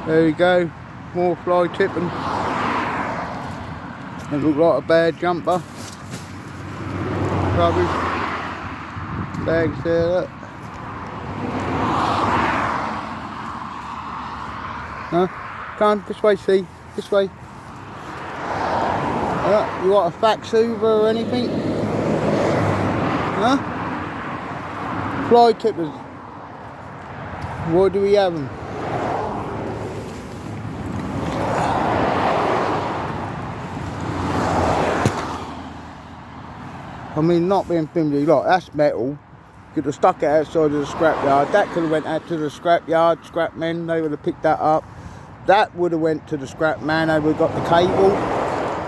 There you go, more fly tipping. It looked like a bad jumper. Rubbish. Bags there, look. Huh? Come on, this way, see? This way. You want a fax hoover or anything? Huh? Fly tippers. Where do we have them? I mean, not being filmed, look, that's metal. Could have stuck it outside of the scrapyard. That could have went out to the scrapyard, scrap men, they would have picked that up. That would have went to the scrap man, they would have got the cable,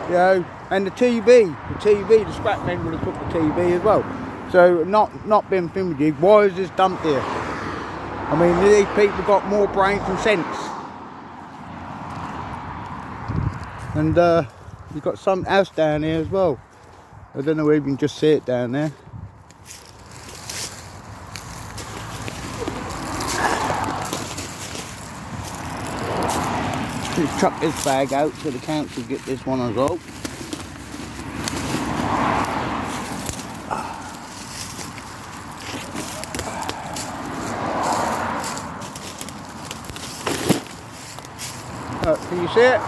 you know, and the TV, the scrap men would have took the TV as well. So, not being filmed, why is this dumped here? I mean, these people got more brains than sense. And you've got some else down here as well. I don't know if you can just see it down there. Just chuck this bag out so the council get this one as well. Can you see it?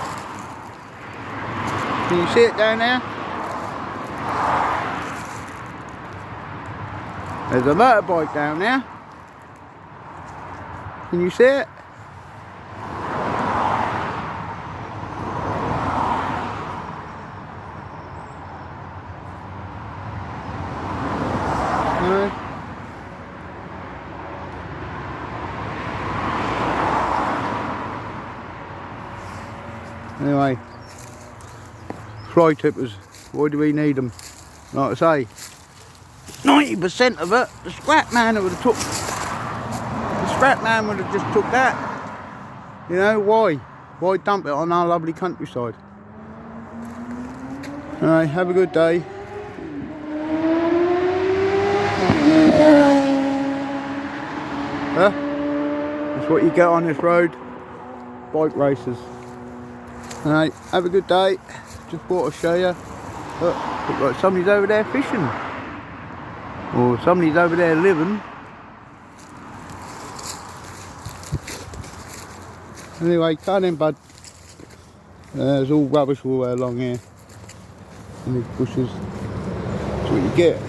Can you see it down there? There's a motorbike down there. Can you see it? No. Anyway, fly tippers, why do we need them? Like I say, 90% of it, the scrap man would have took. The scrap man would have just took that. You know, why? Why dump it on our lovely countryside? Alright, have a good day. Huh? That's what you get on this road. Bike races. Alright, have a good day. Just thought I'd show you. Look like somebody's over there fishing. Or somebody's over there living. Anyway, come in, bud. There's all rubbish all the way along here. In these bushes. That's what you get.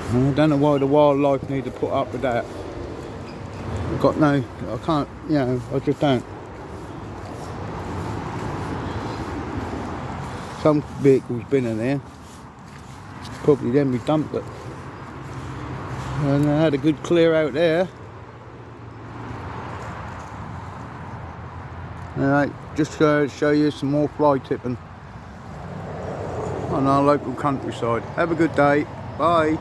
I don't know why the wildlife need to put up with that. I've got no, I can't, you know, I just don't. Some vehicle's been in there. Probably then we dumped it. And I had a good clear out there. Alright, just to show you some more fly tipping on our local countryside. Have a good day. Bye.